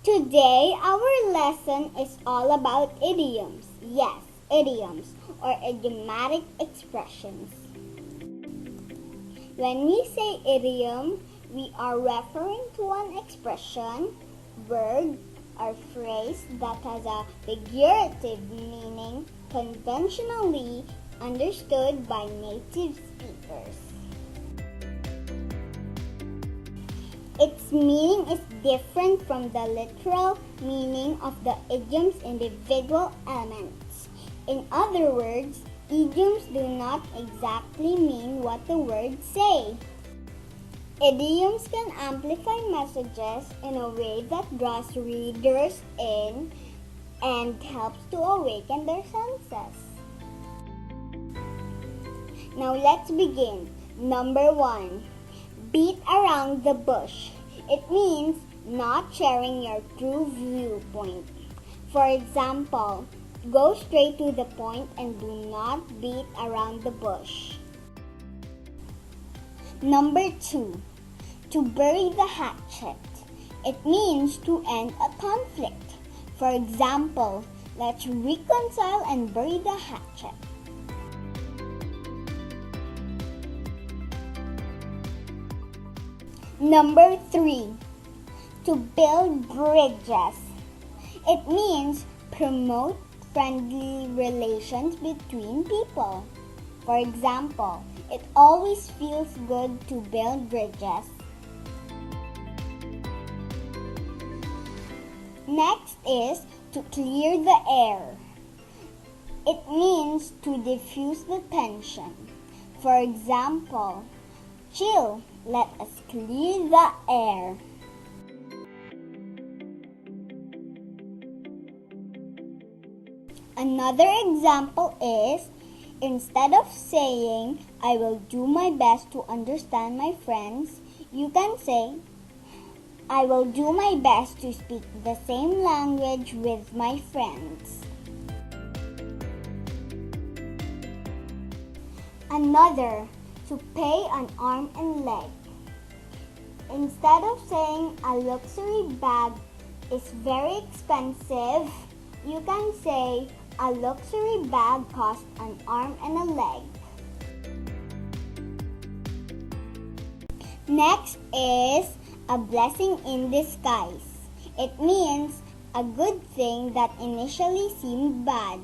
Today, our lesson is all about idioms. Yes, idioms or idiomatic expressions. When we say idiom, we are referring to an expression, word, or phrase that has a figurative meaning conventionally understood by native speakers. Its meaning is different from the literal meaning of the idiom's individual elements. In other words, idioms do not exactly mean what the words say. Idioms can amplify messages in a way that draws readers in and helps to awaken their senses. Now let's begin. Number 1. Beat around the bush. It means not sharing your true viewpoint. For example, go straight to the point and do not beat around the bush. Number 2. To bury the hatchet. It means to end a conflict. For example, let's reconcile and bury the hatchet. Number 3. To build bridges. It means promote friendly relations between people. For example, it always feels good to build bridges. Next is to clear the air. It means to diffuse the tension. For example, chill, let us clear the air. Another example is, instead of saying, I will do my best to understand my friends, you can say, I will do my best to speak the same language with my friends. Another, to pay an arm and leg. Instead of saying a luxury bag is very expensive, you can say a luxury bag costs an arm and a leg. Next is a blessing in disguise. It means a good thing that initially seemed bad.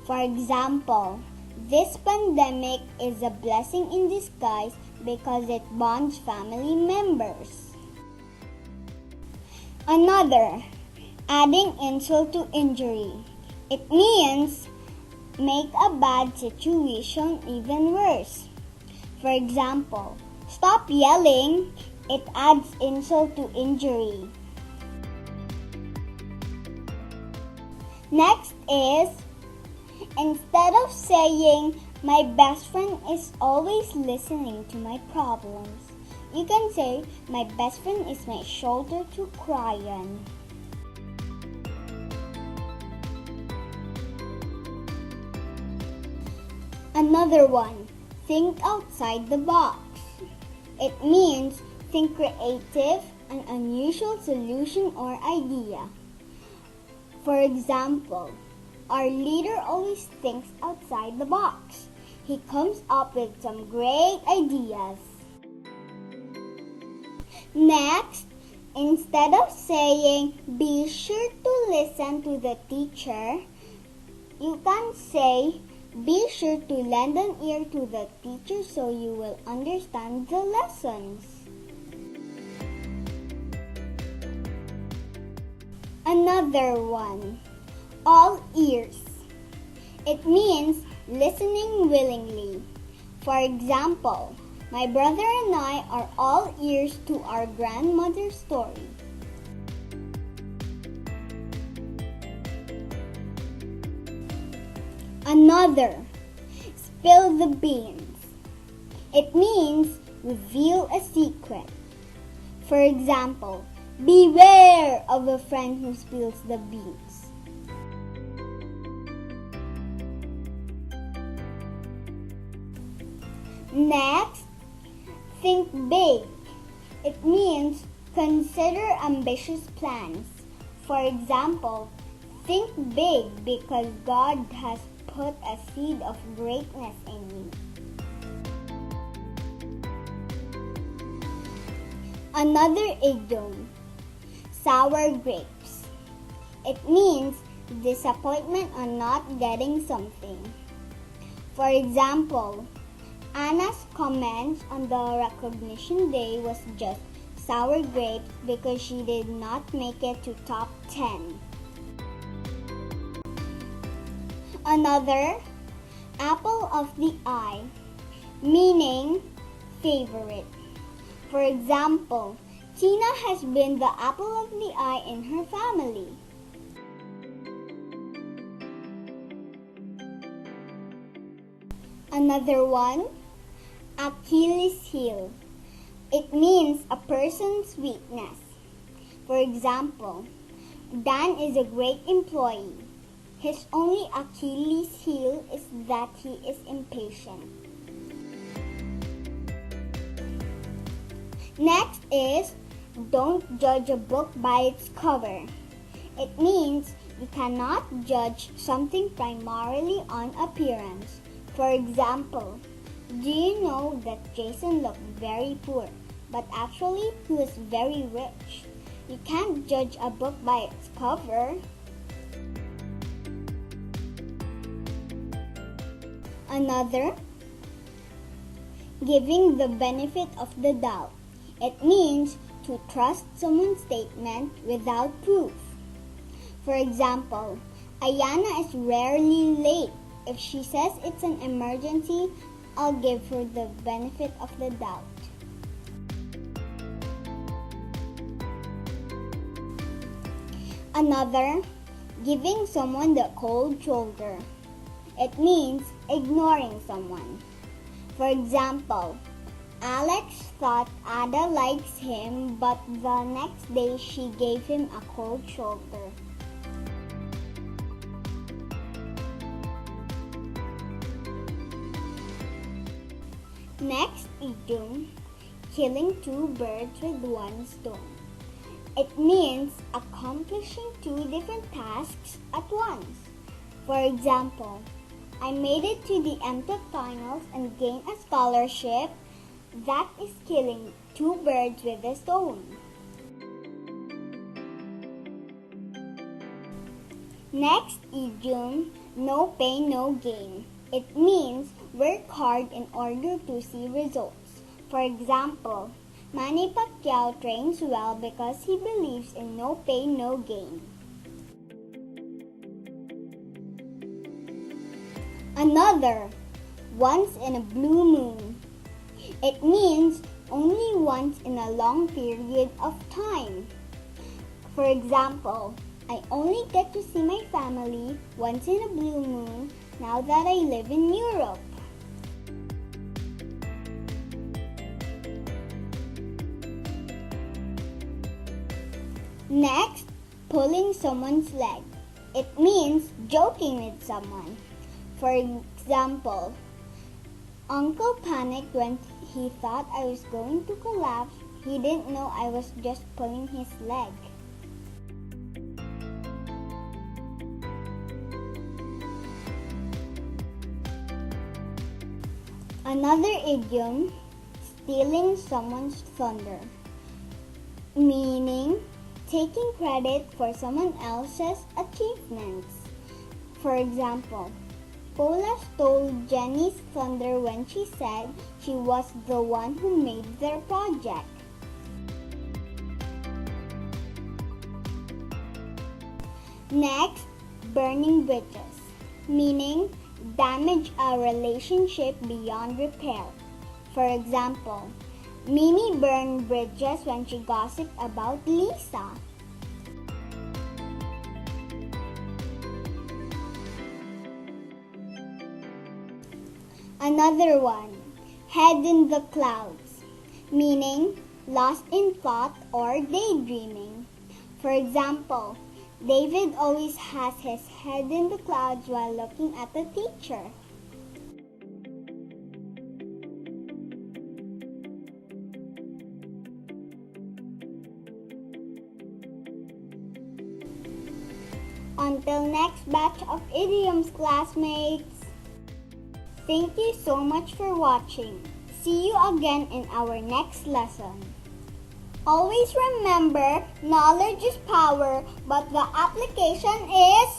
For example, this pandemic is a blessing in disguise because it bonds family members. Another, adding insult to injury. It means make a bad situation even worse. For example, stop yelling, it adds insult to injury. Next is, instead of saying, my best friend is always listening to my problems, you can say, my best friend is my shoulder to cry on. Another one, think outside the box. It means think creative, an unusual solution or idea. For example, our leader always thinks outside the box. He comes up with some great ideas. Next, instead of saying, be sure to listen to the teacher, you can say, be sure to lend an ear to the teacher so you will understand the lessons. Another one, all ears. It means listening willingly. For example, my brother and I are all ears to our grandmother's story. Another, spill the beans. It means reveal a secret. For example, beware of a friend who spills the beans. Next, think big. It means Consider ambitious plans. For example, think big because God has put a seed of greatness in you. Another idiom, sour grapes. It means disappointment on not getting something. For example, Anna's comments on the recognition day was just sour grapes because she did not make it to top 10. Another, apple of the eye, meaning favorite. For example, Tina has been the apple of the eye in her family. Another one, Achilles heel. It means a person's weakness. For example, Dan is a great employee. His only Achilles heel is that he is impatient. Next is, don't judge a book by its cover. It means you cannot judge something primarily on appearance. For example, do you know that Jason looked very poor, but actually he was very rich? You can't judge a book by its cover. Another, giving the benefit of the doubt. It means to trust someone's statement without proof. For example, Ayana is rarely late. If she says it's an emergency, I'll give her the benefit of the doubt. Another, giving someone the cold shoulder. It means ignoring someone. For example, Alex thought Ada likes him, but the next day she gave him a cold shoulder. Next idiom, killing two birds with one stone. It means accomplishing two different tasks at once. For example, I made it to the MTech finals and gained a scholarship. That is killing two birds with a stone. Next idiom, no pain, no gain. It means work hard in order to see results. For example, Manny Pacquiao trains well because he believes in no pain, no gain. Another, once in a blue moon. It means only once in a long period of time. For example, I only get to see my family once in a blue moon now that I live in Europe. Next, pulling someone's leg. It means joking with someone. For example, Uncle panicked when he thought I was going to collapse. He didn't know I was just pulling his leg. Another idiom, stealing someone's thunder, meaning taking credit for someone else's achievements. For example, Paula stole Jenny's thunder when she said she was the one who made their project. Next, burning bridges, meaning damage a relationship beyond repair. For example, Mimi burned bridges when she gossiped about Lisa. Another one, head in the clouds, meaning lost in thought or daydreaming. For example, David always has his head in the clouds while looking at the teacher. Until next batch of idioms, classmates. Thank you so much for watching. See you again in our next lesson. Always remember, knowledge is power, but the application is